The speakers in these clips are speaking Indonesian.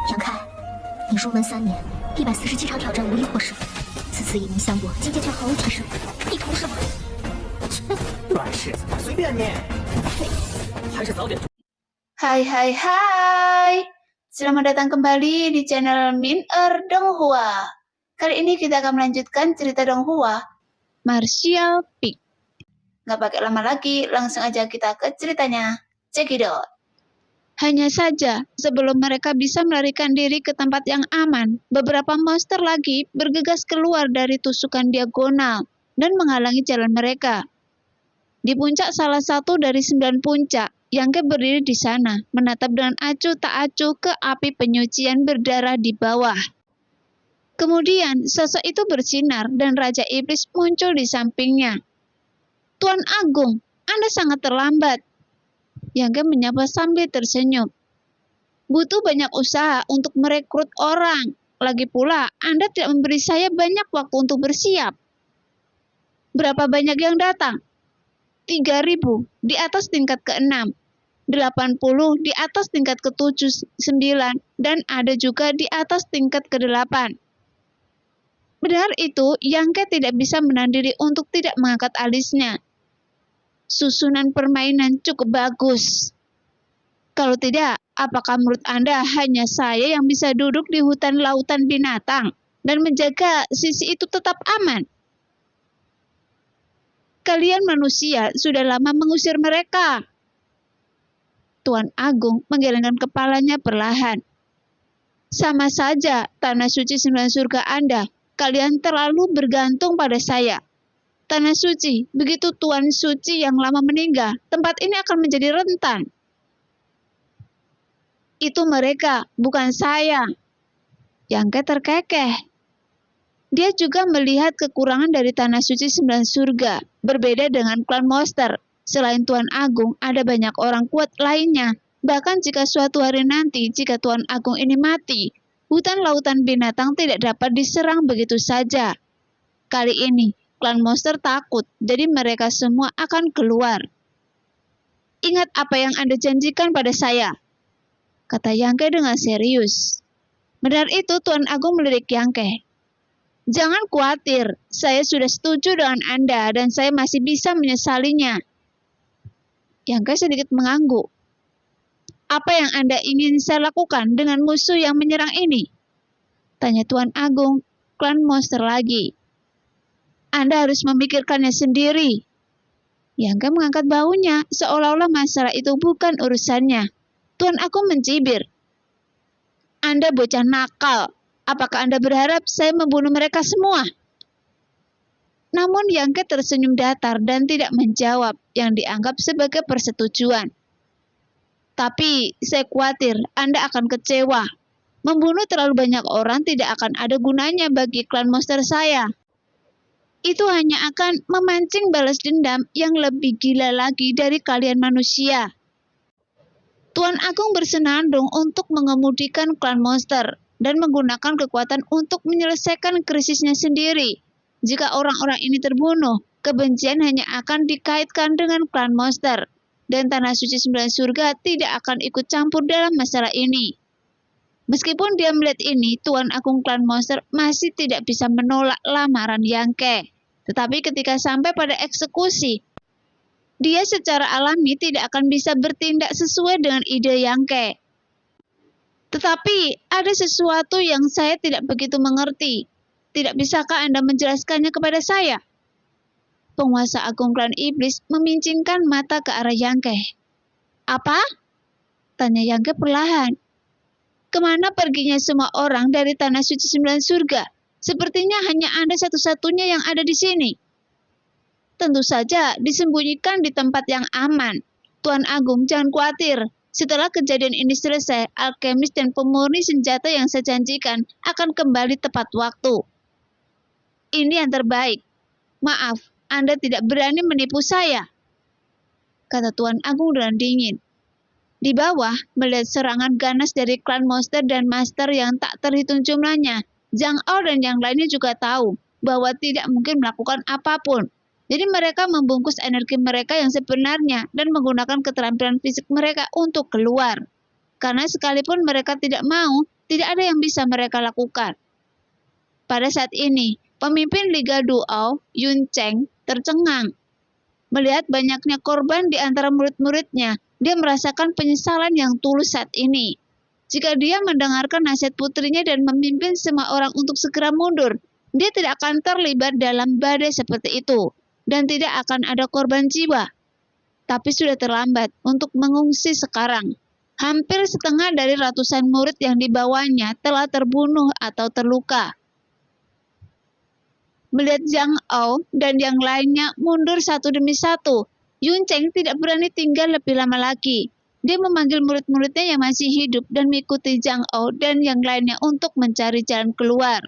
杨开，你入门3年，147场挑战无一获胜，此次以名相搏，境界却毫无提升，你图什么？软柿子，随便你。还是早点。Hai, selamat datang kembali di channel Min-er Donghua. Kali ini kita akan melanjutkan cerita Donghua, Martial Peak. Nggak pakai lama lagi, langsung aja kita ke ceritanya. Check it out. Hanya saja, sebelum mereka bisa melarikan diri ke tempat yang aman, beberapa monster lagi bergegas keluar dari tusukan diagonal dan menghalangi jalan mereka. Di puncak salah satu dari 9 puncak, Yangke berdiri di sana, menatap dengan acuh tak acuh ke api penyucian berdarah di bawah. Kemudian, sosok itu bersinar dan Raja Iblis muncul di sampingnya. Tuan Agung, Anda sangat terlambat. Yangke menyapa sambil tersenyum. Butuh banyak usaha untuk merekrut orang. Lagi pula, Anda tidak memberi saya banyak waktu untuk bersiap. Berapa banyak yang datang? 3.000 di atas tingkat ke-6, 80 di atas tingkat ke-7, 9, dan ada juga di atas tingkat ke-8. Benar itu, Yangke tidak bisa menahan diri untuk tidak mengangkat alisnya. Susunan permainan cukup bagus. Kalau tidak, apakah menurut Anda hanya saya yang bisa duduk di hutan lautan binatang dan menjaga sisi itu tetap aman? Kalian manusia sudah lama mengusir mereka. Tuan Agung menggelengkan kepalanya perlahan. Sama saja, tanah suci 9 surga Anda. Kalian terlalu bergantung pada saya. Tanah suci, begitu Tuan Suci yang lama meninggal, tempat ini akan menjadi rentan. Itu mereka, bukan saya. Yangke terkekeh. Dia juga melihat kekurangan dari tanah suci 9 surga, berbeda dengan klan monster. Selain Tuan Agung, ada banyak orang kuat lainnya. Bahkan jika suatu hari nanti, jika Tuan Agung ini mati, hutan lautan binatang tidak dapat diserang begitu saja. Kali ini, klan monster takut, jadi mereka semua akan keluar. Ingat apa yang Anda janjikan pada saya, kata Yangke dengan serius. Benar itu, Tuan Agung melirik Yangke. Jangan khawatir, saya sudah setuju dengan Anda dan saya masih bisa menyesalinya. Yangke sedikit mengangguk. Apa yang Anda ingin saya lakukan dengan musuh yang menyerang ini? Tanya Tuan Agung, klan monster lagi. Anda harus memikirkannya sendiri. Yangke mengangkat bahunya, seolah-olah masalah itu bukan urusannya. Tuan Agung mencibir. Anda bocah nakal. Apakah Anda berharap saya membunuh mereka semua? Namun Yangke tersenyum datar dan tidak menjawab yang dianggap sebagai persetujuan. Tapi saya khawatir Anda akan kecewa. Membunuh terlalu banyak orang tidak akan ada gunanya bagi klan monster saya. Itu hanya akan memancing balas dendam yang lebih gila lagi dari kalian manusia. Tuan Agung bersenandung untuk mengemudikan klan monster dan menggunakan kekuatan untuk menyelesaikan krisisnya sendiri. Jika orang-orang ini terbunuh, kebencian hanya akan dikaitkan dengan klan monster, dan tanah suci 9 surga tidak akan ikut campur dalam masalah ini. Meskipun dia melihat ini, Tuan Agung klan monster masih tidak bisa menolak lamaran Yangke. Tetapi ketika sampai pada eksekusi, dia secara alami tidak akan bisa bertindak sesuai dengan ide Yangke. Tetapi ada sesuatu yang saya tidak begitu mengerti. Tidak bisakah Anda menjelaskannya kepada saya? Penguasa agung klan iblis memincingkan mata ke arah Yangke. Apa? Tanya Yangke perlahan. Kemana perginya semua orang dari tanah suci 9 surga? Sepertinya hanya Anda satu-satunya yang ada di sini. Tentu saja disembunyikan di tempat yang aman. Tuan Agung, jangan khawatir. Setelah kejadian ini selesai, alkemis dan pemurni senjata yang saya janjikan akan kembali tepat waktu. Ini yang terbaik. Maaf, Anda tidak berani menipu saya, kata Tuan Agung dengan dingin. Di bawah, melihat serangan ganas dari klan monster dan master yang tak terhitung jumlahnya, Zhang Ao dan yang lainnya juga tahu bahwa tidak mungkin melakukan apapun. Jadi mereka membungkus energi mereka yang sebenarnya dan menggunakan keterampilan fisik mereka untuk keluar. karena sekalipun mereka tidak mau, tidak ada yang bisa mereka lakukan. Pada saat ini, pemimpin Liga Duo, Yun Cheng, tercengang. Melihat banyaknya korban di antara murid-muridnya, dia merasakan penyesalan yang tulus saat ini. Jika dia mendengarkan nasihat putrinya dan memimpin semua orang untuk segera mundur, dia tidak akan terlibat dalam badai seperti itu, dan tidak akan ada korban jiwa. Tapi sudah terlambat untuk mengungsi sekarang. Hampir setengah dari ratusan murid yang dibawanya telah terbunuh atau terluka. Melihat Zhang Ao dan yang lainnya mundur satu demi satu, Yun Cheng tidak berani tinggal lebih lama lagi. Dia memanggil murid-muridnya yang masih hidup dan mengikuti Zhang Ao dan yang lainnya untuk mencari jalan keluar.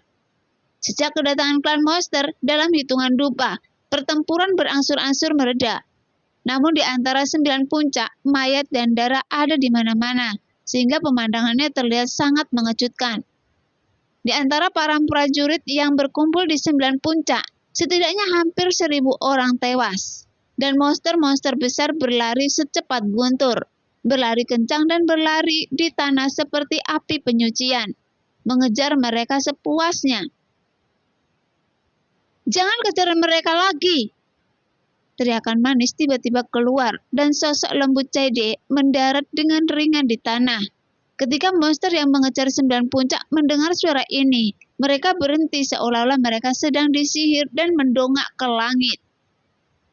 Sejak kedatangan klan monster dalam hitungan dupa, pertempuran berangsur-angsur mereda. Namun di antara 9 puncak, mayat dan darah ada di mana-mana, sehingga pemandangannya terlihat sangat mengejutkan. Di antara para prajurit yang berkumpul di 9 puncak, setidaknya hampir 1.000 orang tewas. Dan monster-monster besar berlari secepat guntur, berlari kencang dan berlari di tanah seperti api penyucian, mengejar mereka sepuasnya. "Jangan kejar mereka lagi!" Teriakan manis tiba-tiba keluar, dan sosok lembut Cede mendarat dengan ringan di tanah. Ketika monster yang mengejar 9 puncak mendengar suara ini, mereka berhenti seolah-olah mereka sedang disihir dan mendongak ke langit.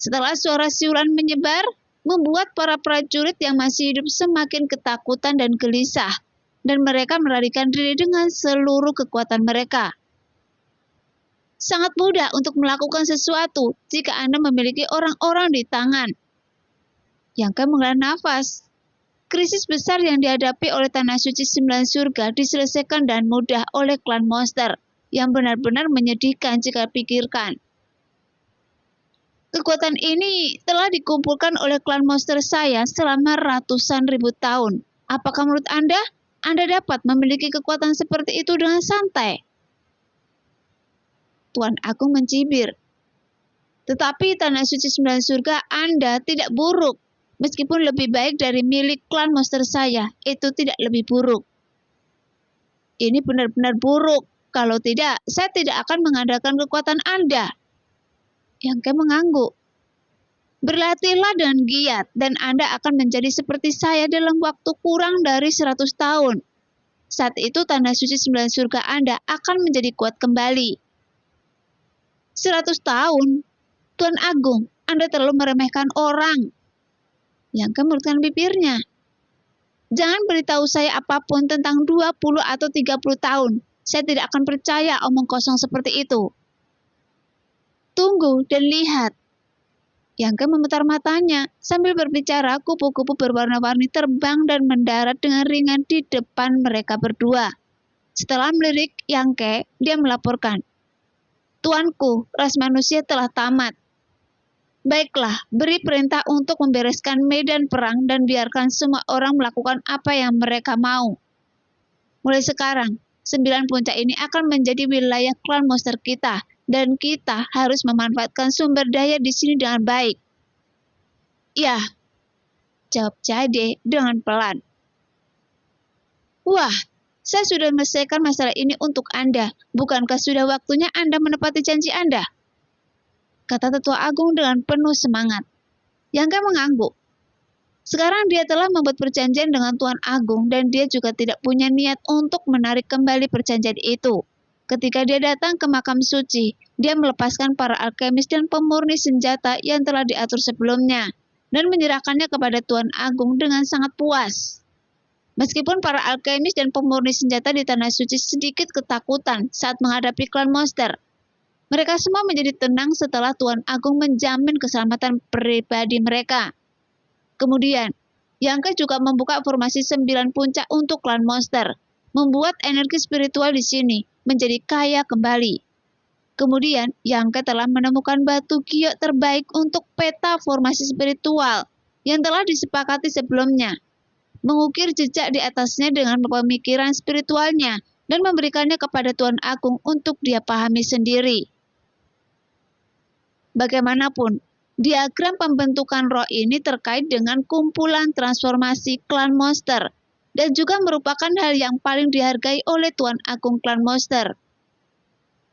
Setelah suara siulan menyebar, membuat para prajurit yang masih hidup semakin ketakutan dan gelisah, dan mereka melarikan diri dengan seluruh kekuatan mereka. Sangat mudah untuk melakukan sesuatu jika Anda memiliki orang-orang di tangan. Yang menghela nafas. Krisis besar yang dihadapi oleh Tanah Suci 9 Surga diselesaikan dan mudah oleh klan monster, yang benar-benar menyedihkan jika pikirkan. Kekuatan ini telah dikumpulkan oleh klan monster saya selama ratusan ribu tahun. Apakah menurut Anda dapat memiliki kekuatan seperti itu dengan santai? Tuan Agung mencibir. Tetapi Tanah Suci 9 Surga Anda tidak buruk. Meskipun lebih baik dari milik klan monster saya, itu tidak lebih buruk. Ini benar-benar buruk. Kalau tidak, saya tidak akan mengandalkan kekuatan Anda. Yang mengangguk. Berlatihlah dengan giat, dan Anda akan menjadi seperti saya dalam waktu kurang dari 100 tahun. Saat itu Tanah Suci 9 Surga Anda akan menjadi kuat kembali. 100 tahun? Tuan Agung, Anda terlalu meremehkan orang. Yang mengerutkan bibirnya. Jangan beritahu saya apapun tentang 20 atau 30 tahun. Saya tidak akan percaya omong kosong seperti itu. Tunggu dan lihat. Yang memutar matanya. Sambil berbicara, kupu-kupu berwarna-warni terbang dan mendarat dengan ringan di depan mereka berdua. Setelah melirik Yangke, dia melaporkan. Tuanku, ras manusia telah tamat. Baiklah, beri perintah untuk membereskan medan perang dan biarkan semua orang melakukan apa yang mereka mau. Mulai sekarang, 9 puncak ini akan menjadi wilayah klan monster kita, dan kita harus memanfaatkan sumber daya di sini dengan baik. Ya, jawab Jade dengan pelan. Wah, saya sudah menyelesaikan masalah ini untuk Anda. Bukankah sudah waktunya Anda menepati janji Anda? Kata Tetua Agung dengan penuh semangat. Yang mengangguk. Sekarang dia telah membuat perjanjian dengan Tuan Agung dan dia juga tidak punya niat untuk menarik kembali perjanjian itu. Ketika dia datang ke makam suci, dia melepaskan para alkemis dan pemurni senjata yang telah diatur sebelumnya dan menyerahkannya kepada Tuan Agung dengan sangat puas. Meskipun para alkemis dan pemurni senjata di Tanah Suci sedikit ketakutan saat menghadapi klan monster, mereka semua menjadi tenang setelah Tuan Agung menjamin keselamatan pribadi mereka. Kemudian, Yangke juga membuka formasi 9 puncak untuk klan monster, membuat energi spiritual di sini menjadi kaya kembali. Kemudian, Yangke telah menemukan batu giok terbaik untuk peta formasi spiritual yang telah disepakati sebelumnya, mengukir jejak di atasnya dengan pemikiran spiritualnya dan memberikannya kepada Tuan Agung untuk dia pahami sendiri. Bagaimanapun, diagram pembentukan roh ini terkait dengan kumpulan transformasi klan monster, dan juga merupakan hal yang paling dihargai oleh Tuan Agung Klan Monster.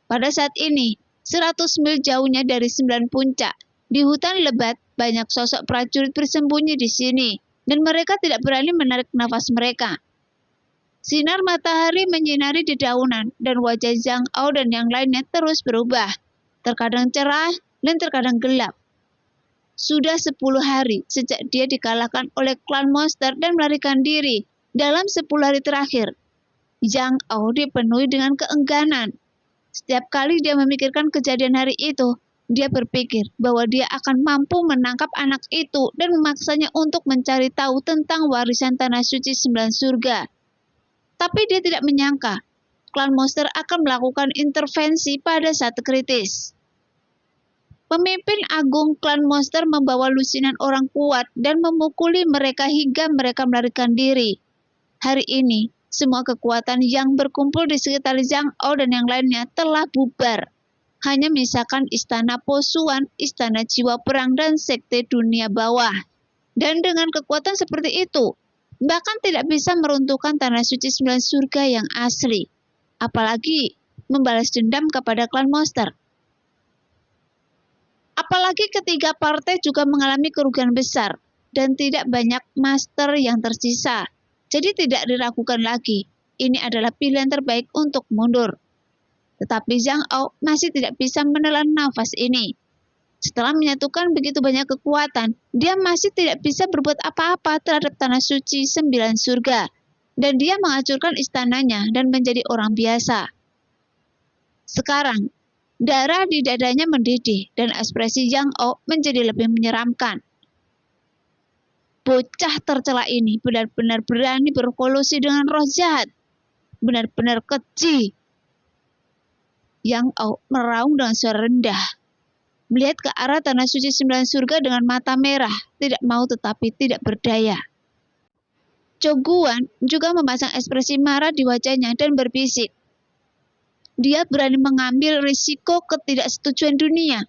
Pada saat ini, 100 mil jauhnya dari 9 puncak, di hutan lebat banyak sosok prajurit bersembunyi di sini, dan mereka tidak berani menarik nafas mereka. Sinar matahari menyinari dedaunan, dan wajah Zhang Ao dan yang lainnya terus berubah, terkadang cerah dan terkadang gelap. Sudah 10 hari sejak dia dikalahkan oleh klan monster dan melarikan diri. Dalam 10 hari terakhir, Zhang Ao dipenuhi dengan keengganan. Setiap kali dia memikirkan kejadian hari itu, dia berpikir bahwa dia akan mampu menangkap anak itu dan memaksanya untuk mencari tahu tentang warisan Tanah Suci 9 Surga. Tapi dia tidak menyangka, klan monster akan melakukan intervensi pada saat kritis. Pemimpin agung klan monster membawa lusinan orang kuat dan memukuli mereka hingga mereka melarikan diri. Hari ini, semua kekuatan yang berkumpul di sekitar Zhang Ao dan yang lainnya telah bubar. Hanya misalkan Istana Posuan, Istana Jiwa Perang, dan Sekte Dunia Bawah. Dan dengan kekuatan seperti itu, bahkan tidak bisa meruntuhkan Tanah Suci 9 Surga yang asli. Apalagi membalas dendam kepada klan monster. Apalagi ketiga partai juga mengalami kerugian besar dan tidak banyak master yang tersisa. Jadi tidak diragukan lagi, ini adalah pilihan terbaik untuk mundur. Tetapi Zhang Ao masih tidak bisa menelan nafas ini. Setelah menyatukan begitu banyak kekuatan, dia masih tidak bisa berbuat apa-apa terhadap Tanah Suci 9 Surga. Dan dia menghancurkan istananya dan menjadi orang biasa. Sekarang, darah di dadanya mendidih dan ekspresi Zhang Ao menjadi lebih menyeramkan. Bocah tercela ini benar-benar berani berkolusi dengan roh jahat. Benar-benar keji. Zhang Ao meraung dengan suara rendah. Melihat ke arah Tanah Suci 9 Surga dengan mata merah, tidak mau tetapi tidak berdaya. Zhou Guan juga memasang ekspresi marah di wajahnya dan berbisik. Dia berani mengambil risiko ketidaksetujuan dunia.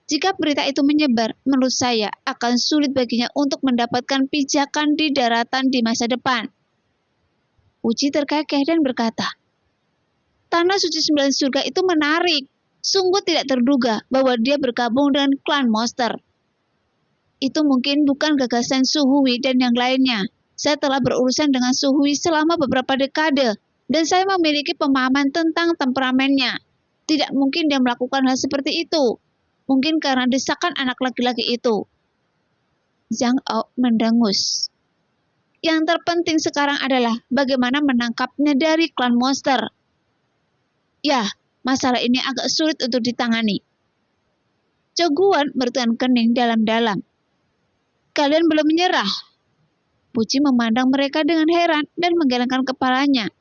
Jika berita itu menyebar, menurut saya akan sulit baginya untuk mendapatkan pijakan di daratan di masa depan. Uji terkekeh dan berkata, Tanah Suci 9 Surga itu menarik. Sungguh tidak terduga bahwa dia bergabung dengan klan monster. Itu mungkin bukan gagasan Su Hui dan yang lainnya. Saya telah berurusan dengan Su Hui selama beberapa dekade, dan saya memiliki pemahaman tentang temperamennya. Tidak mungkin dia melakukan hal seperti itu. Mungkin karena desakan anak laki-laki itu. Zhang Ao mendengus. Yang terpenting sekarang adalah bagaimana menangkapnya dari klan monster. Ya, masalah ini agak sulit untuk ditangani. Zhou Guan bertekan kening dalam-dalam. Kalian belum menyerah? Puji memandang mereka dengan heran dan menggelengkan kepalanya.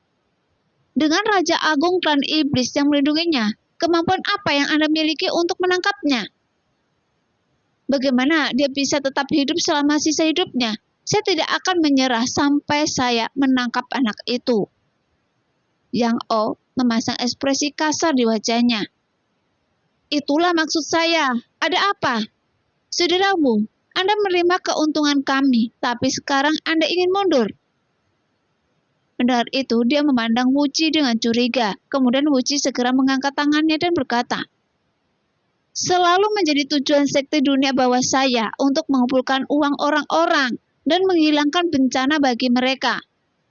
Dengan Raja Agung klan Iblis yang melindunginya, kemampuan apa yang Anda miliki untuk menangkapnya? Bagaimana dia bisa tetap hidup selama sisa hidupnya? Saya tidak akan menyerah sampai saya menangkap anak itu. Zhang Ao memasang ekspresi kasar di wajahnya. Itulah maksud saya. Ada apa? Saudaramu, Anda menerima keuntungan kami, tapi sekarang Anda ingin mundur. Mendengar itu, dia memandang Wuji dengan curiga. Kemudian Wuji segera mengangkat tangannya dan berkata, selalu menjadi tujuan sekte dunia bawah saya untuk mengumpulkan uang orang-orang dan menghilangkan bencana bagi mereka.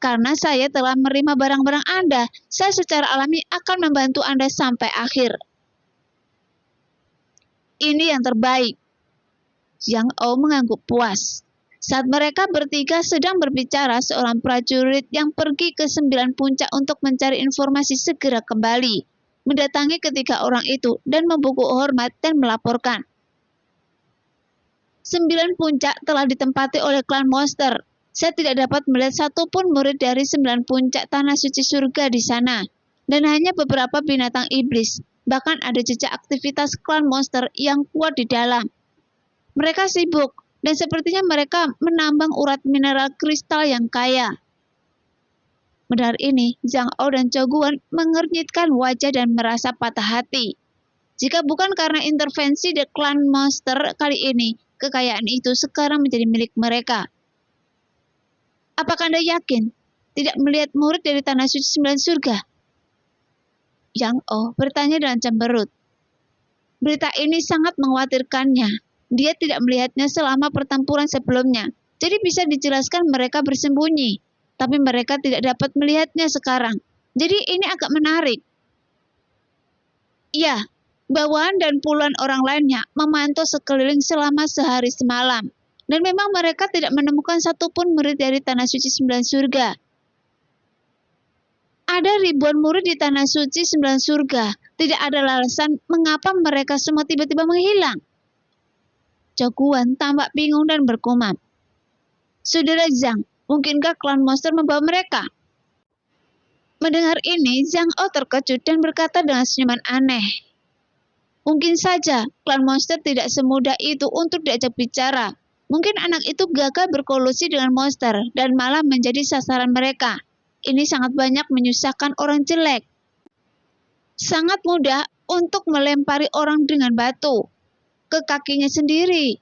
Karena saya telah menerima barang-barang Anda, saya secara alami akan membantu Anda sampai akhir. Ini yang terbaik. Zhang Ao mengangguk puas. Saat mereka bertiga sedang berbicara, seorang prajurit yang pergi ke 9 puncak untuk mencari informasi segera kembali, mendatangi ketiga orang itu dan membungkuk hormat dan melaporkan. 9 puncak telah ditempati oleh klan monster. Saya tidak dapat melihat satupun murid dari 9 puncak Tanah Suci Surga di sana, dan hanya beberapa binatang iblis. Bahkan ada jejak aktivitas klan monster yang kuat di dalam. Mereka sibuk, dan sepertinya mereka menambang urat mineral kristal yang kaya. Mendengar ini, Zhang Ao dan Zhou Guan mengernyitkan wajah dan merasa patah hati. Jika bukan karena intervensi The Clan Monster kali ini, kekayaan itu sekarang menjadi milik mereka. Apakah Anda yakin tidak melihat murid dari Tanah Suci Sembilan Surga? Yang Oh bertanya dengan cemberut. Berita ini sangat mengkhawatirkannya. Dia tidak melihatnya selama pertempuran sebelumnya. Jadi bisa dijelaskan mereka bersembunyi. Tapi mereka tidak dapat melihatnya sekarang. Jadi ini agak menarik. Ya, bawahan dan puluhan orang lainnya memantau sekeliling selama sehari semalam. Dan memang mereka tidak menemukan satupun murid dari Tanah Suci Sembilan Surga. Ada ribuan murid di Tanah Suci Sembilan Surga. Tidak ada alasan mengapa mereka semua tiba-tiba menghilang. Coguan tampak bingung dan bergumam. Saudara Zhang, mungkinkah klan monster membawa mereka? Mendengar ini, Zhang Oh terkejut dan berkata dengan senyuman aneh. Mungkin saja, klan monster tidak semudah itu untuk diajak bicara. Mungkin anak itu gagal berkolusi dengan monster dan malah menjadi sasaran mereka. Ini sangat banyak menyusahkan orang jelek. Sangat mudah untuk melempari orang dengan batu ke kakinya sendiri.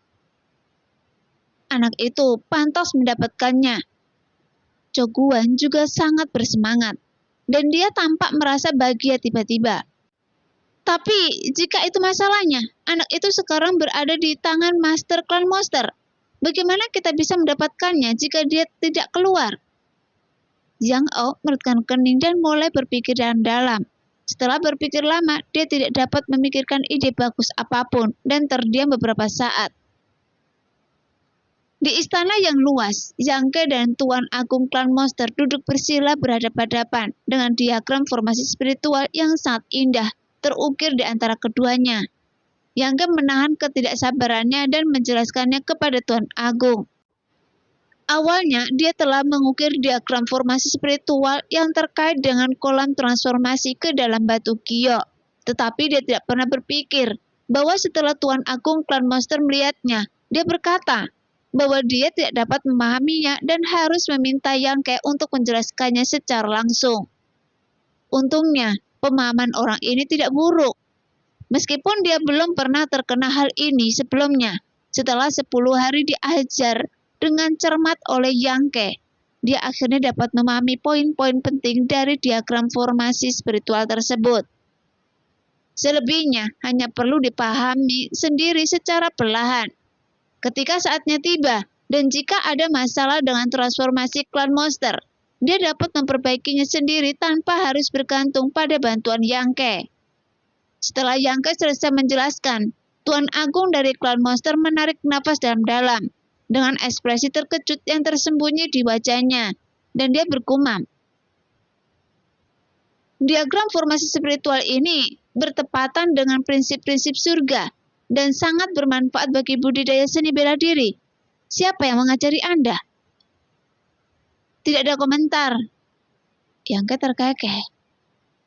Anak itu pantas mendapatkannya. Coguan juga sangat bersemangat. Dan dia tampak merasa bahagia tiba-tiba. Tapi, jika itu masalahnya, anak itu sekarang berada di tangan Master Klan Monster. Bagaimana kita bisa mendapatkannya jika dia tidak keluar? Yang Oh mengerutkan kening dan mulai berpikir dalam-dalam. Setelah berpikir lama, dia tidak dapat memikirkan ide bagus apapun dan terdiam beberapa saat. Di istana yang luas, Yang Ke dan Tuan Agung Klan Monster duduk bersila berhadapan-hadapan dengan diagram formasi spiritual yang sangat indah terukir di antara keduanya. Yang Ke menahan ketidaksabarannya dan menjelaskannya kepada Tuan Agung. Awalnya, dia telah mengukir diagram formasi spiritual yang terkait dengan kolam transformasi ke dalam batu Gio. Tetapi dia tidak pernah berpikir bahwa setelah Tuan Agung Klan Monster melihatnya, dia berkata bahwa dia tidak dapat memahaminya dan harus meminta Yang Ke untuk menjelaskannya secara langsung. Untungnya, pemahaman orang ini tidak buruk. Meskipun dia belum pernah terkena hal ini sebelumnya, setelah 10 hari diajar dengan cermat oleh Yang Ke, dia akhirnya dapat memahami poin-poin penting dari diagram formasi spiritual tersebut. Selebihnya hanya perlu dipahami sendiri secara perlahan. Ketika saatnya tiba, dan jika ada masalah dengan transformasi klan monster, dia dapat memperbaikinya sendiri tanpa harus bergantung pada bantuan Yang Ke. Setelah Yang Ke selesai menjelaskan, Tuan Agung dari klan monster menarik napas dalam-dalam dengan ekspresi terkejut yang tersembunyi di wajahnya, dan dia bergumam. Diagram formasi spiritual ini bertepatan dengan prinsip-prinsip surga dan sangat bermanfaat bagi budidaya seni bela diri. Siapa yang mengajari Anda? Tidak ada komentar. Yang Ke terkekeh.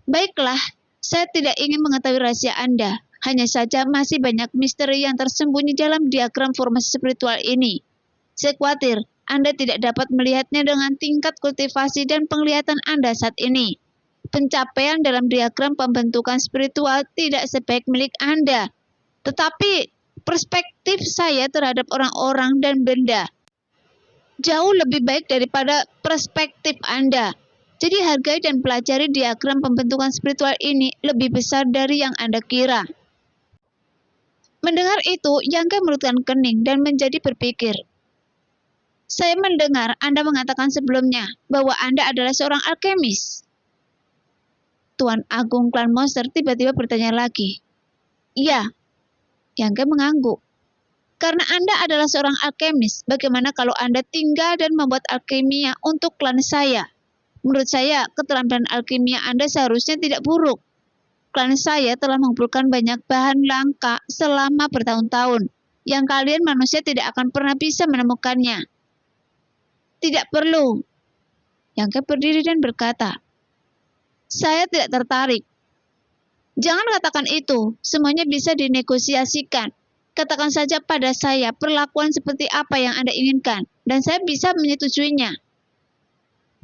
Baiklah, saya tidak ingin mengetahui rahasia Anda. Hanya saja masih banyak misteri yang tersembunyi dalam diagram formasi spiritual ini. Saya khawatir Anda tidak dapat melihatnya dengan tingkat kultivasi dan penglihatan Anda saat ini. Pencapaian dalam diagram pembentukan spiritual tidak sebaik milik Anda. Tetapi perspektif saya terhadap orang-orang dan benda jauh lebih baik daripada perspektif Anda. Jadi hargai dan pelajari diagram pembentukan spiritual ini lebih besar dari yang Anda kira. Mendengar itu, Yang Ke mengerutkan kening dan menjadi berpikir. Saya mendengar Anda mengatakan sebelumnya bahwa Anda adalah seorang alkemis. Tuan Agung Klan Monster tiba-tiba bertanya lagi. Ya. Yang Ke mengangguk. Karena Anda adalah seorang alkemis, bagaimana kalau Anda tinggal dan membuat alkimia untuk klan saya? Menurut saya, keterampilan alkimia Anda seharusnya tidak buruk. Klan saya telah mengumpulkan banyak bahan langka selama bertahun-tahun, yang kalian manusia tidak akan pernah bisa menemukannya. Tidak perlu. Yang Ke berdiri dan berkata, saya tidak tertarik. Jangan katakan itu, semuanya bisa dinegosiasikan. Katakan saja pada saya perlakuan seperti apa yang Anda inginkan, dan saya bisa menyetujuinya.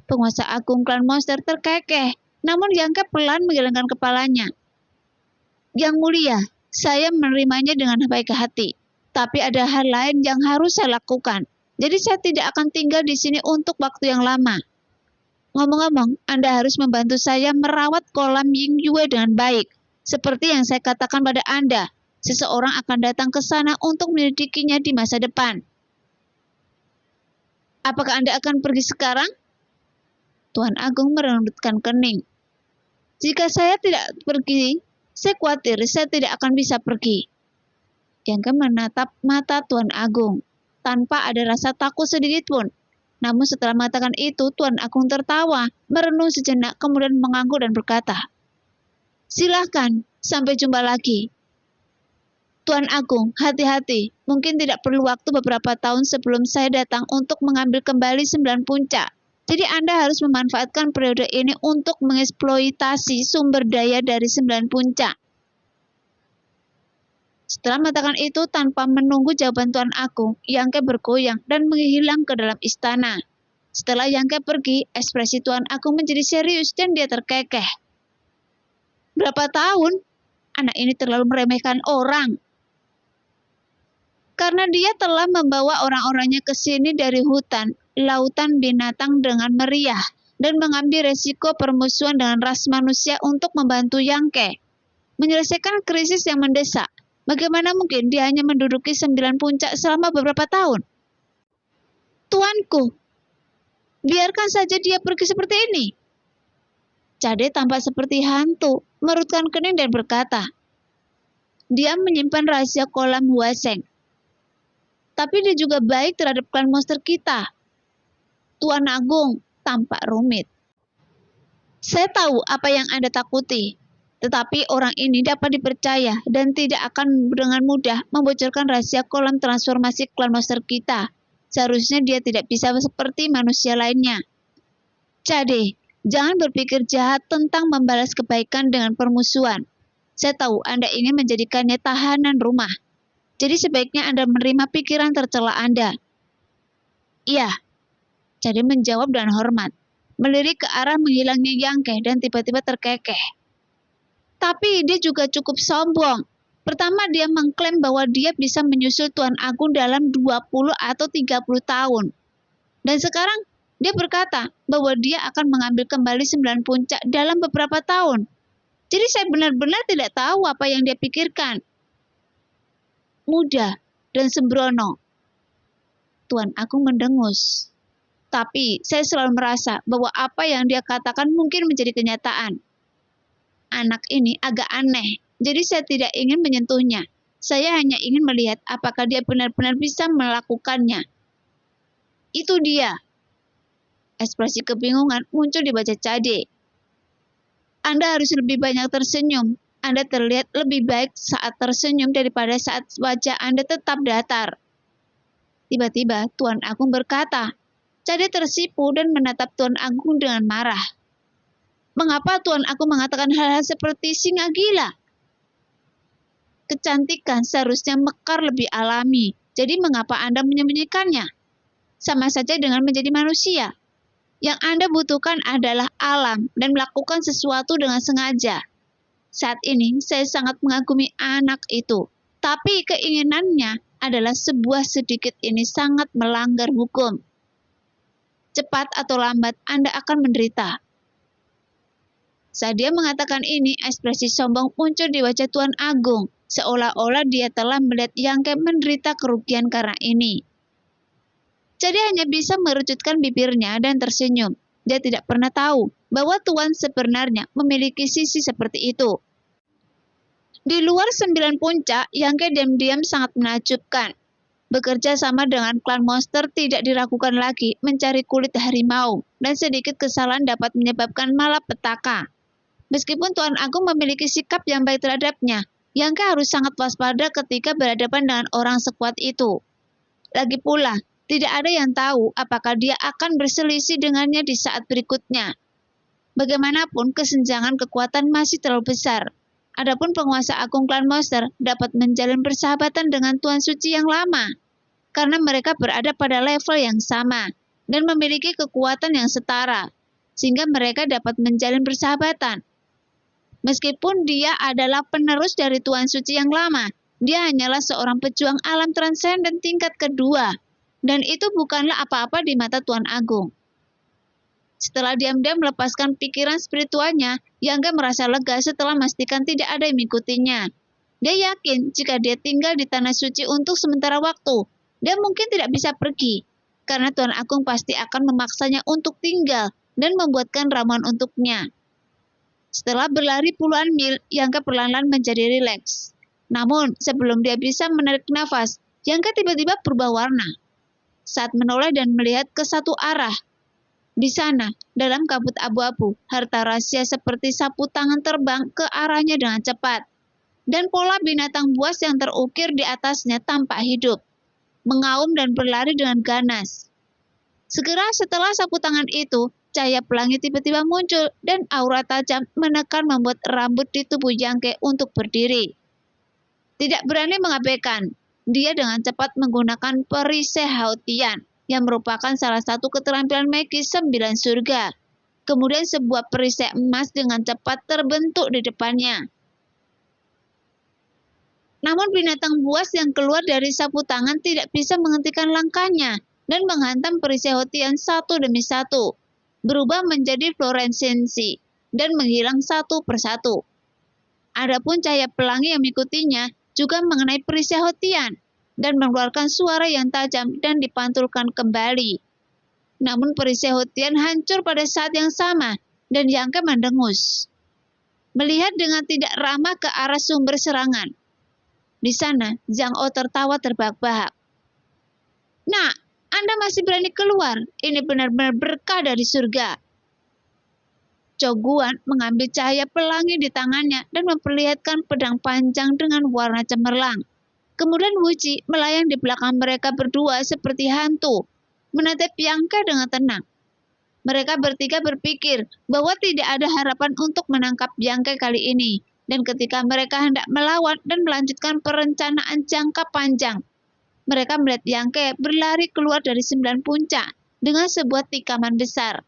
Penguasa Agung Klan Monster terkekeh, namun Yang Ke pelan menggelengkan kepalanya. Yang mulia, saya menerimanya dengan baik hati, tapi ada hal lain yang harus saya lakukan. Jadi saya tidak akan tinggal di sini untuk waktu yang lama. ngomong-ngomong, Anda harus membantu saya merawat kolam Ying Yue dengan baik. Seperti yang saya katakan pada Anda, seseorang akan datang ke sana untuk menyelidikinya di masa depan. Apakah Anda akan pergi sekarang? Tuan Agung merengutkan kening. Jika saya tidak pergi, saya khawatir saya tidak akan bisa pergi. Yangke menatap mata Tuan Agung, tanpa ada rasa takut sedikit pun. Namun setelah mengatakan itu, Tuan Agung tertawa, merenung sejenak, kemudian mengangguk dan berkata, "Silahkan, sampai jumpa lagi." Tuan Agung, hati-hati, mungkin tidak perlu waktu beberapa tahun sebelum saya datang untuk mengambil kembali 9 puncak. Jadi Anda harus memanfaatkan periode ini untuk mengeksploitasi sumber daya dari 9 puncak. Setelah mengatakan itu tanpa menunggu jawaban Tuan Agung, Yangke bergoyang dan menghilang ke dalam istana. Setelah Yangke pergi, ekspresi Tuan Agung menjadi serius dan dia terkekeh. Berapa tahun? Anak ini terlalu meremehkan orang. Karena dia telah membawa orang-orangnya ke sini dari hutan, lautan binatang dengan meriah, dan mengambil resiko permusuhan dengan ras manusia untuk membantu Yangke menyelesaikan krisis yang mendesak. Bagaimana mungkin dia hanya menduduki 9 puncak selama beberapa tahun? Tuanku, biarkan saja dia pergi seperti ini. Cade tampak seperti hantu, merutkan kening dan berkata, dia menyimpan rahasia kolam Huaseng. Tapi dia juga baik terhadap klan monster kita. Tuan Agung tampak rumit. Saya tahu apa yang Anda takuti. Tetapi orang ini dapat dipercaya dan tidak akan dengan mudah membocorkan rahasia kolam transformasi klan monster kita. Seharusnya dia tidak bisa seperti manusia lainnya. Cade, jangan berpikir jahat tentang membalas kebaikan dengan permusuhan. Saya tahu Anda ingin menjadikannya tahanan rumah. Jadi sebaiknya Anda menerima pikiran tercela Anda. Iya, Cade menjawab dengan hormat, melirik ke arah menghilangnya Yangke dan tiba-tiba terkekeh. Tapi dia juga cukup sombong. Pertama, dia mengklaim bahwa dia bisa menyusul Tuan Agung dalam 20 atau 30 tahun. Dan sekarang, dia berkata bahwa dia akan mengambil kembali 9 puncak dalam beberapa tahun. Jadi saya benar-benar tidak tahu apa yang dia pikirkan. Muda dan sembrono. Tuan Agung mendengus. Tapi saya selalu merasa bahwa apa yang dia katakan mungkin menjadi kenyataan. Anak ini agak aneh, jadi saya tidak ingin menyentuhnya. Saya hanya ingin melihat apakah dia benar-benar bisa melakukannya. Itu dia. Ekspresi kebingungan muncul di wajah Cade. Anda harus lebih banyak tersenyum. Anda terlihat lebih baik saat tersenyum daripada saat wajah Anda tetap datar. Tiba-tiba Tuan Agung berkata. Cade tersipu dan menatap Tuan Agung dengan marah. Mengapa Tuan Agung mengatakan hal-hal seperti singa gila? Kecantikan seharusnya mekar lebih alami. Jadi mengapa Anda menyembunyikannya? Sama saja dengan menjadi manusia. Yang Anda butuhkan adalah alam dan melakukan sesuatu dengan sengaja. Saat ini saya sangat mengagumi anak itu. Tapi keinginannya adalah sebuah sedikit ini sangat melanggar hukum. Cepat atau lambat Anda akan menderita. Saat dia mengatakan ini, ekspresi sombong muncul di wajah Tuan Agung, seolah-olah dia telah melihat Yangke menderita kerugian karena ini. Jadi hanya bisa merujutkan bibirnya dan tersenyum. Dia tidak pernah tahu bahwa Tuan sebenarnya memiliki sisi seperti itu. Di luar 9 puncak, Yangke diam-diam sangat menakjubkan. Bekerja sama dengan klan monster tidak diragukan lagi mencari kulit harimau, dan sedikit kesalahan dapat menyebabkan malapetaka. Meskipun Tuan Agung memiliki sikap yang baik terhadapnya, Yangke harus sangat waspada ketika berhadapan dengan orang sekuat itu. Lagi pula, tidak ada yang tahu apakah dia akan berselisih dengannya di saat berikutnya. Bagaimanapun, kesenjangan kekuatan masih terlalu besar. Adapun penguasa agung klan monster dapat menjalin persahabatan dengan Tuan Suci yang lama, karena mereka berada pada level yang sama dan memiliki kekuatan yang setara, sehingga mereka dapat menjalin persahabatan. Meskipun dia adalah penerus dari Tuan Suci yang lama, dia hanyalah seorang pejuang alam transenden tingkat kedua, dan itu bukanlah apa-apa di mata Tuan Agung. Setelah diam-diam melepaskan pikiran spiritualnya, Yang merasa lega setelah memastikan tidak ada yang mengikutinya. Dia yakin jika dia tinggal di Tanah Suci untuk sementara waktu, dia mungkin tidak bisa pergi, karena Tuan Agung pasti akan memaksanya untuk tinggal dan membuatkan ramuan untuknya. Setelah berlari puluhan mil, Yang perlahan-lahan menjadi rileks. Namun, sebelum dia bisa menarik nafas, Yang tiba-tiba berubah warna. Saat menoleh dan melihat ke satu arah, di sana, dalam kabut abu-abu, harta rahasia seperti sapu tangan terbang ke arahnya dengan cepat. Dan pola binatang buas yang terukir di atasnya tampak hidup, mengaum dan berlari dengan ganas. Segera setelah sapu tangan itu, cahaya pelangi tiba-tiba muncul dan aura tajam menekan membuat rambut di tubuh Yangke untuk berdiri. Tidak berani mengabaikan, dia dengan cepat menggunakan perisai Haotian yang merupakan salah satu keterampilan magis 9 surga. Kemudian sebuah perisai emas dengan cepat terbentuk di depannya. Namun binatang buas yang keluar dari sapu tangan tidak bisa menghentikan langkahnya dan menghantam perisai Haotian satu demi satu, berubah menjadi fluoresensi dan menghilang satu persatu. Adapun cahaya pelangi yang mengikutinya juga mengenai perisai Haotian dan mengeluarkan suara yang tajam dan dipantulkan kembali. Namun perisai Haotian hancur pada saat yang sama dan Yangke mendengus, melihat dengan tidak ramah ke arah sumber serangan. Di sana, Zhang O tertawa terbahak-bahak. "Nah, Anda masih berani keluar. Ini benar-benar berkah dari surga." Zhou Guan mengambil cahaya pelangi di tangannya dan memperlihatkan pedang panjang dengan warna cemerlang. Kemudian Wu Ji melayang di belakang mereka berdua seperti hantu, menatap Yangke dengan tenang. Mereka bertiga berpikir bahwa tidak ada harapan untuk menangkap Yangke kali ini, dan ketika mereka hendak melawan dan melanjutkan perencanaan jangka panjang, mereka melihat Yangke berlari keluar dari 9 puncak dengan sebuah tikaman besar.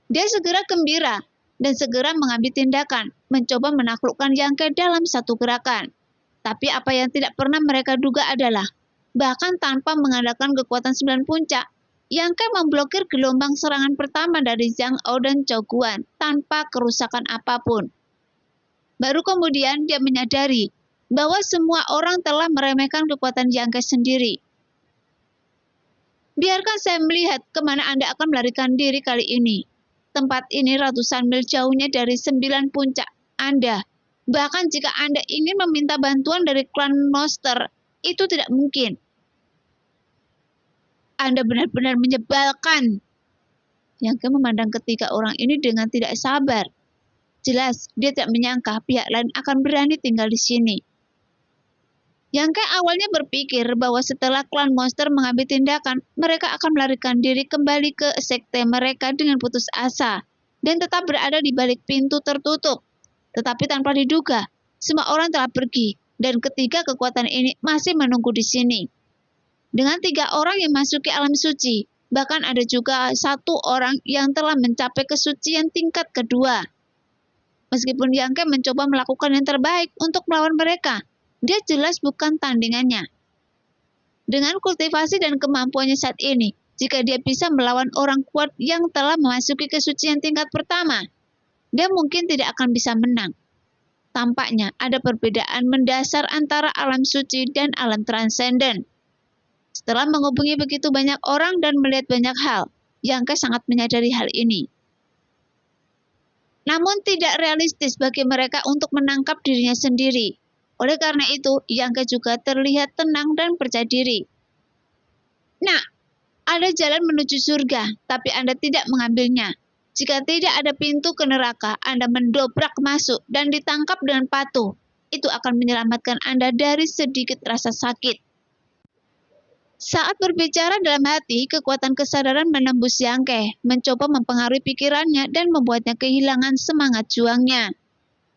Dia segera gembira dan segera mengambil tindakan, mencoba menaklukkan Yangke dalam satu gerakan. Tapi apa yang tidak pernah mereka duga adalah, bahkan tanpa mengandalkan kekuatan 9 puncak, Yangke memblokir gelombang serangan pertama dari Zhang O dan Zhou Guan tanpa kerusakan apapun. Baru kemudian dia menyadari bahwa semua orang telah meremehkan kekuatan Yangke sendiri. "Biarkan saya melihat kemana Anda akan melarikan diri kali ini. Tempat ini ratusan mil jauhnya dari 9 puncak Anda. Bahkan jika Anda ingin meminta bantuan dari klan monster, itu tidak mungkin. Anda benar-benar menyebalkan." Yangke memandang ketiga orang ini dengan tidak sabar. Jelas, dia tidak menyangka pihak lain akan berani tinggal di sini. Yangke awalnya berpikir bahwa setelah klan monster mengambil tindakan, mereka akan melarikan diri kembali ke sekte mereka dengan putus asa, dan tetap berada di balik pintu tertutup. Tetapi tanpa diduga, semua orang telah pergi, dan ketiga kekuatan ini masih menunggu di sini. Dengan 3 orang yang masuki alam suci, bahkan ada juga 1 orang yang telah mencapai kesucian tingkat kedua. Meskipun Yangke mencoba melakukan yang terbaik untuk melawan mereka, dia jelas bukan tandingannya. Dengan kultivasi dan kemampuannya saat ini, jika dia bisa melawan orang kuat yang telah memasuki kesucian tingkat pertama, dia mungkin tidak akan bisa menang. Tampaknya ada perbedaan mendasar antara alam suci dan alam transenden. Setelah menghubungi begitu banyak orang dan melihat banyak hal, Yangke sangat menyadari hal ini. Namun tidak realistis bagi mereka untuk menangkap dirinya sendiri. Oleh karena itu, Yangke juga terlihat tenang dan percaya diri. "Nah, ada jalan menuju surga, tapi Anda tidak mengambilnya. Jika tidak ada pintu ke neraka, Anda mendobrak masuk dan ditangkap dengan patuh. Itu akan menyelamatkan Anda dari sedikit rasa sakit." Saat berbicara dalam hati, kekuatan kesadaran menembus Yangke, mencoba mempengaruhi pikirannya dan membuatnya kehilangan semangat juangnya.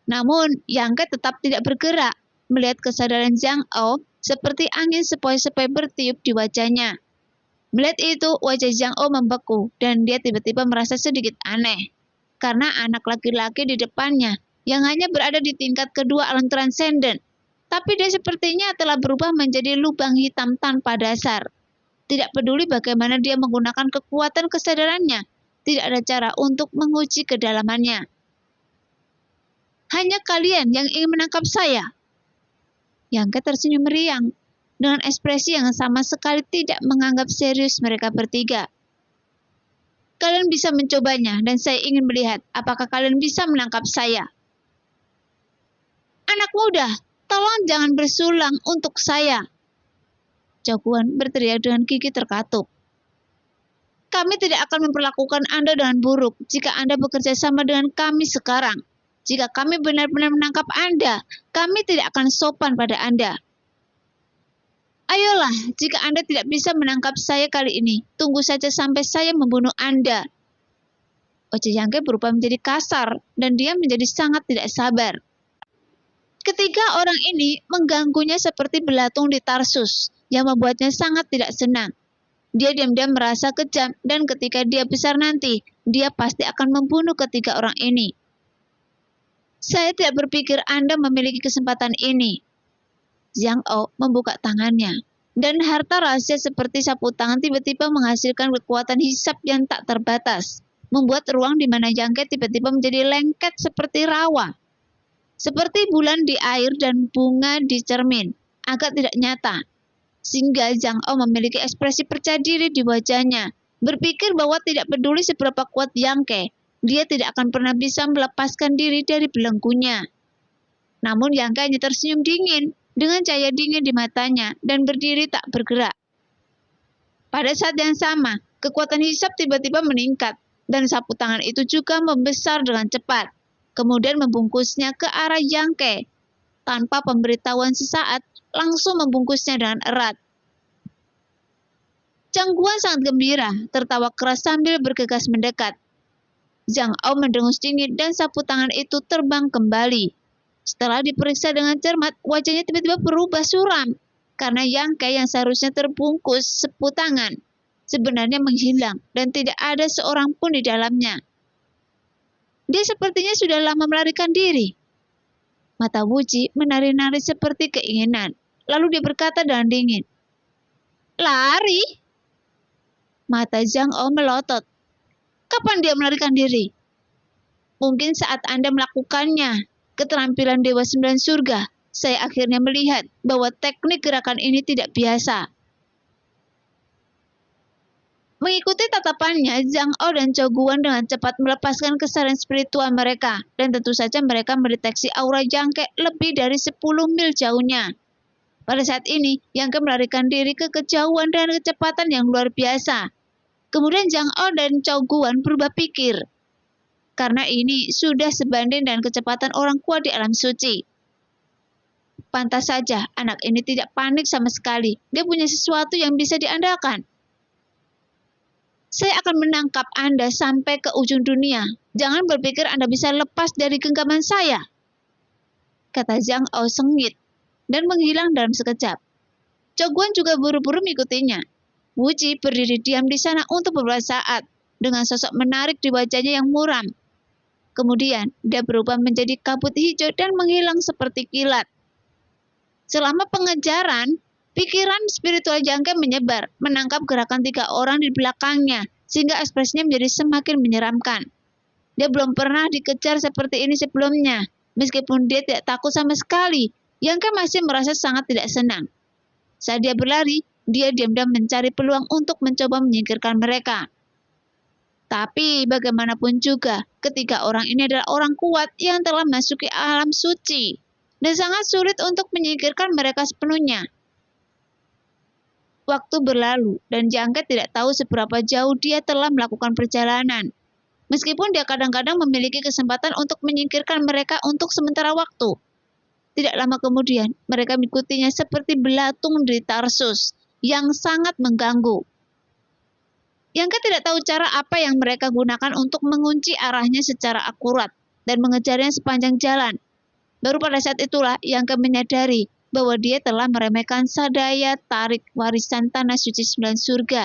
Namun, Yangke tetap tidak bergerak, melihat kesadaran Zhang O seperti angin sepoi-sepoi bertiup di wajahnya. Melihat itu, wajah Zhang O membeku dan dia tiba-tiba merasa sedikit aneh. Karena anak laki-laki di depannya yang hanya berada di tingkat kedua alam transenden. Tapi dia sepertinya telah berubah menjadi lubang hitam tanpa dasar. Tidak peduli bagaimana dia menggunakan kekuatan kesadarannya, tidak ada cara untuk menguji kedalamannya. Hanya kalian yang ingin menangkap saya. Yang Ke tersenyum meriang, dengan ekspresi yang sama sekali tidak menganggap serius mereka bertiga. Kalian bisa mencobanya, dan saya ingin melihat apakah kalian bisa menangkap saya. Anak muda, tolong jangan bersulang untuk saya. Jagoan berteriak dengan gigi terkatup. Kami tidak akan memperlakukan Anda dengan buruk jika Anda bekerja sama dengan kami sekarang. Jika kami benar-benar menangkap Anda, kami tidak akan sopan pada Anda. Ayolah, jika Anda tidak bisa menangkap saya kali ini, tunggu saja sampai saya membunuh Anda. Oce Yang Ke berubah menjadi kasar, dan dia menjadi sangat tidak sabar. Ketiga orang ini mengganggunya seperti belatung di Tarsus, yang membuatnya sangat tidak senang. Dia diam-diam merasa kejam, dan ketika dia besar nanti, dia pasti akan membunuh ketiga orang ini. Saya tidak berpikir Anda memiliki kesempatan ini. Zhang Ao membuka tangannya, dan harta rahasia seperti sapu tangan tiba-tiba menghasilkan kekuatan hisap yang tak terbatas, membuat ruang di mana Yang Ke tiba-tiba menjadi lengket seperti rawa. Seperti bulan di air dan bunga di cermin, agak tidak nyata. Sehingga Zhang Ao memiliki ekspresi percaya diri di wajahnya, berpikir bahwa tidak peduli seberapa kuat Yang Ke, dia tidak akan pernah bisa melepaskan diri dari belenggunya. Namun Yang Ke hanya tersenyum dingin, dengan cahaya dingin di matanya, dan berdiri tak bergerak. Pada saat yang sama, kekuatan hisap tiba-tiba meningkat, dan sapu tangan itu juga membesar dengan cepat. Kemudian membungkusnya ke arah Yang Ke. Tanpa pemberitahuan sesaat, langsung membungkusnya dengan erat. Zhang Guan sangat gembira, tertawa keras sambil bergegas mendekat. Zhang Ao mendengus dingin dan sapu tangan itu terbang kembali. Setelah diperiksa dengan cermat, wajahnya tiba-tiba berubah suram, karena Yang Ke yang seharusnya terbungkus sapu tangan sebenarnya menghilang dan tidak ada seorang pun di dalamnya. Dia sepertinya sudah lama melarikan diri. Mata Wuji menari-nari seperti keinginan. Lalu dia berkata dengan dingin, "Lari?" Mata Zhang Ao melotot. Kapan dia melarikan diri? Mungkin saat Anda melakukannya. Keterampilan Dewa Sembilan Surga. Saya akhirnya melihat bahwa teknik gerakan ini tidak biasa. Mengikuti tatapannya, Zhang Ao dan Zhou Guan dengan cepat melepaskan kesadaran spiritual mereka, dan tentu saja mereka mendeteksi aura Yang Ke lebih dari 10 mil jauhnya. Pada saat ini, Yang Ke melarikan diri ke kejauhan dan kecepatan yang luar biasa. Kemudian Zhang Ao dan Zhou Guan berubah pikir, karena ini sudah sebanding dengan kecepatan orang kuat di alam suci. Pantas saja, anak ini tidak panik sama sekali. Dia punya sesuatu yang bisa diandalkan. Saya akan menangkap Anda sampai ke ujung dunia. Jangan berpikir Anda bisa lepas dari genggaman saya, kata Zhang Ao sengit, dan menghilang dalam sekejap. Zhou Guan juga buru-buru mengikutinya. Wuji berdiri diam di sana untuk beberapa saat, dengan sosok menarik di wajahnya yang muram. Kemudian, dia berubah menjadi kabut hijau dan menghilang seperti kilat. Selama pengejaran, pikiran spiritual Yang Ke menyebar, menangkap gerakan tiga orang di belakangnya, sehingga ekspresinya menjadi semakin menyeramkan. Dia belum pernah dikejar seperti ini sebelumnya. Meskipun dia tidak takut sama sekali, Yang Ke masih merasa sangat tidak senang. Saat dia berlari, dia diam-diam mencari peluang untuk mencoba menyingkirkan mereka. Tapi bagaimanapun juga, ketiga orang ini adalah orang kuat yang telah memasuki alam suci, dan sangat sulit untuk menyingkirkan mereka sepenuhnya. Waktu berlalu, dan Yang Ke tidak tahu seberapa jauh dia telah melakukan perjalanan. Meskipun dia kadang-kadang memiliki kesempatan untuk menyingkirkan mereka untuk sementara waktu. Tidak lama kemudian, mereka mengikutinya seperti belatung di Tarsus, yang sangat mengganggu. Yang Ke tidak tahu cara apa yang mereka gunakan untuk mengunci arahnya secara akurat, dan mengejarnya sepanjang jalan. Baru pada saat itulah Yang Ke menyadari bahwa dia telah meremehkan sadaya tarik warisan Tanah Suci Sembilan Surga.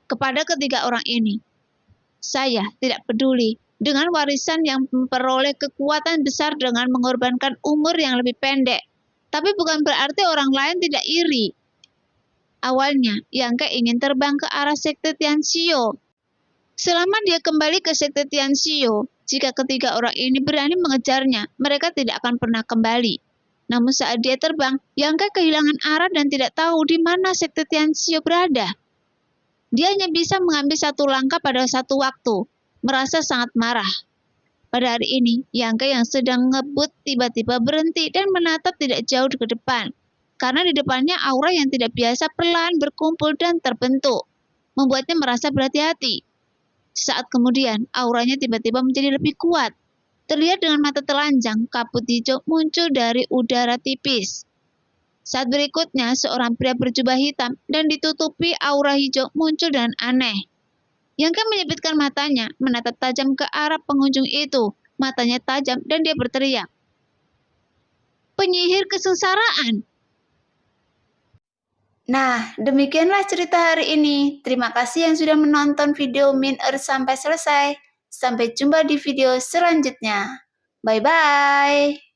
Kepada ketiga orang ini, saya tidak peduli dengan warisan yang memperoleh kekuatan besar dengan mengorbankan umur yang lebih pendek. Tapi bukan berarti orang lain tidak iri. Awalnya, Yang Ke ingin terbang ke arah sekte Tianxiu. Selama dia kembali ke sekte Tianxiu, jika ketiga orang ini berani mengejarnya, mereka tidak akan pernah kembali. Namun saat dia terbang, Yang Ke kehilangan arah dan tidak tahu di mana sekte Tianxiu berada. Dia hanya bisa mengambil satu langkah pada satu waktu, merasa sangat marah. Pada hari ini, Yang Ke yang sedang ngebut tiba-tiba berhenti dan menatap tidak jauh ke depan. Karena di depannya aura yang tidak biasa perlahan berkumpul dan terbentuk, membuatnya merasa berhati-hati. Saat kemudian, auranya tiba-tiba menjadi lebih kuat. Terlihat dengan mata telanjang, kabut hijau muncul dari udara tipis. Saat berikutnya, seorang pria berjubah hitam dan ditutupi aura hijau muncul dengan aneh. Yang Ke menyipitkan matanya, menatap tajam ke arah pengunjung itu. Matanya tajam dan dia berteriak, "Penyihir kesengsaraan!" Nah, demikianlah cerita hari ini. Terima kasih yang sudah menonton video Min Earth sampai selesai. Sampai jumpa di video selanjutnya. Bye-bye.